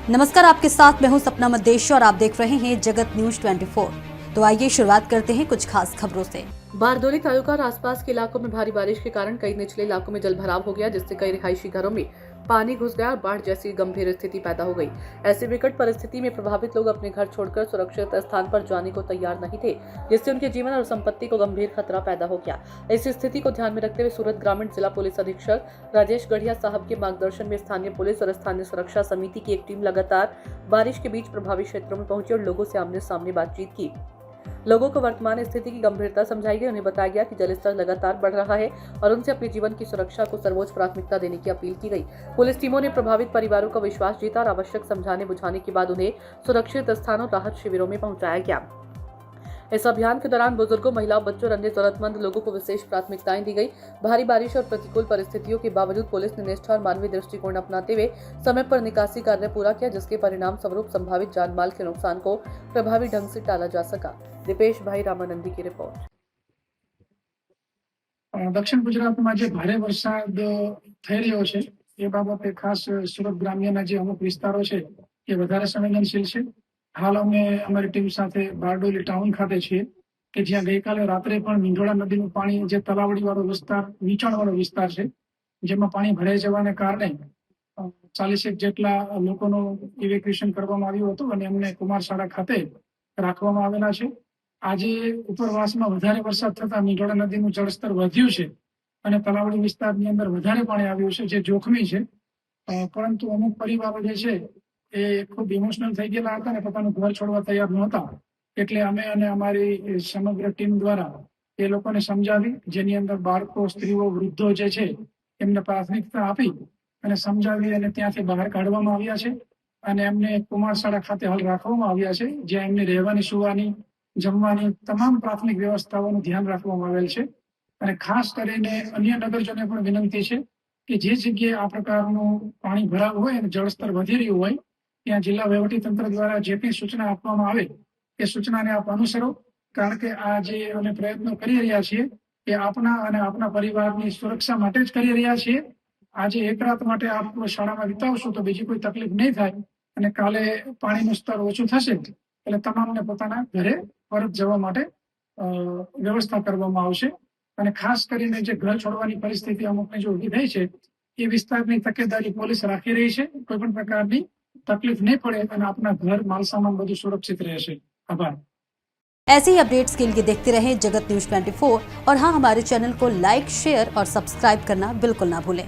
नमस्कार, आपके साथ मैं हूं सपना मदेशी और आप देख रहे हैं जगत न्यूज 24। तो आइए शुरुआत करते हैं कुछ खास खबरों से। बारडोली तालुका और आसपास के इलाकों में भारी बारिश के कारण कई निचले इलाकों में जलभराव हो गया, जिससे कई रिहायशी घरों में पानी घुस गया और बाढ़ जैसी गंभीर स्थिति पैदा हो गई। ऐसी विकट परिस्थिति में प्रभावित लोग अपने घर छोड़कर सुरक्षित स्थान पर जाने को तैयार नहीं थे, जिससे उनके जीवन और संपत्ति को गंभीर खतरा पैदा हो गया। इस स्थिति को ध्यान में रखते हुए सूरत ग्रामीण जिला पुलिस अधीक्षक राजेश गढ़िया साहब के मार्गदर्शन में स्थानीय पुलिस और स्थानीय सुरक्षा समिति की एक टीम लगातार बारिश के बीच प्रभावित क्षेत्रों में पहुंची और लोगों से आमने सामने बातचीत की। लोगों को वर्तमान स्थिति की गंभीरता समझाई गई। उन्हें बताया गया कि जलस्तर लगातार बढ़ रहा है और उनसे अपने जीवन की सुरक्षा को सर्वोच्च प्राथमिकता देने की अपील की गई। पुलिस टीमों ने प्रभावित परिवारों का विश्वास जीता और आवश्यक समझाने बुझाने के बाद उन्हें सुरक्षित स्थानों राहत शिविरों में पहुंचाया गया। इस अभियान के दौरान बुजुर्गों, महिलाओं, बच्चों और अन्य जरूरतमंद लोगों को विशेष प्राथमिकताएं दी गई। भारी बारिश और प्रतिकूल परिस्थितियों के बावजूद पुलिस ने निष्ठा और मानवीय दृष्टिकोण अपनाते हुए समय पर निकासी कार्य पूरा किया, जिसके परिणाम स्वरूप संभावित जान माल के नुकसान को प्रभावी ढंग से टाला जा सका। दीपेश भाई रामानंदी की रिपोर्ट। दक्षिण ગુજરાતમાં જે ભારે વરસાદ થઈ રહ્યો છે એ બાબતે ખાસ સુરત ગ્રામ્યના જે અમુક વિસ્તારો છે એ વધારે સંવેદનશીલ છે। હાલ અમે અમારી ટીમ સાથે બારડોલી ટાઉન ખાતે છીએ કે જ્યાં ગઈકાલે રાત્રે પણ મીંઢોળા નદીનું પાણી, જે તલાવડીવાળો વિસ્તાર, નીચાણવાળો વિસ્તાર છે, જેમાં પાણી ભરાઈ જવાને કારણે 40 જેટલા લોકોનું ઇવેક્યુએશન કરવામાં આવ્યું હતું અને એમને કુમારશાળા ખાતે રાખવામાં આવેલા છે। આજે ઉપરવાસમાં વધારે વરસાદ થતા મીંઢોળા નદીનું જળસ્તર વધ્યું છે અને તલાવડી વિસ્તારની અંદર વધારે પાણી આવ્યું છે, જે જોખમી છે। પરંતુ અમુક પરિવારો જે છે એ ખૂબ ઇમોશનલ થઈ ગયેલા હતા અને પોતાનું ઘર છોડવા તૈયાર નહોતા, એટલે અમે અને અમારી સમગ્ર ટીમ દ્વારા એ લોકોને સમજાવી, જેની અંદર બાળકો, સ્ત્રીઓ, વૃદ્ધો જે છે એમને પ્રાથમિકતા આપી અને સમજાવી અને ત્યાંથી બહાર કાઢવામાં આવ્યા છે અને એમને કુમારશાળા ખાતે હાલ રાખવામાં આવ્યા છે, જ્યાં એમની રહેવાની, સુવાની, જમવાની તમામ પ્રાથમિક વ્યવસ્થાઓનું ધ્યાન રાખવામાં આવેલ છે। અને ખાસ કરીને અન્ય નગરજનોને પણ વિનંતી છે કે જે જગ્યાએ આ પ્રકારનું પાણી ભરાવું હોય અને જળસ્તર વધી રહ્યું હોય ત્યાં જિલ્લા વહીવટીતંત્ર દ્વારા જે કંઈ સૂચના આપવામાં આવે એ સૂચનાને આપ અનુસરો, કારણ કે આ જે અમે પ્રયત્નો કરી રહ્યા છીએ એ આપના અને આપના પરિવારની સુરક્ષા માટે જ કરી રહ્યા છીએ। આજે એક રાત માટે આપ શાળામાં વિતાવશો તો બીજી કોઈ તકલીફ નહીં થાય અને કાલે પાણીનું સ્તર ઓછું થશે એટલે તમામને પોતાના ઘરે પરત જવા માટે વ્યવસ્થા કરવામાં આવશે। અને ખાસ કરીને જે ઘર છોડવાની પરિસ્થિતિ અમુકને જો ઊભી થઈ છે એ વિસ્તારની તકેદારી પોલીસ રાખી રહી છે, કોઈ પણ પ્રકારની તકલીફ નહીં પડે અને આપના ઘર, માલ સામાન બધું સુરક્ષિત રહેશે। આભાર। ऐसे ही अपडेट्स के लिए देखते रहें जगत न्यूज 24 और हाँ, हमारे चैनल को लाइक, शेयर और सब्सक्राइब करना बिल्कुल ना भूलें।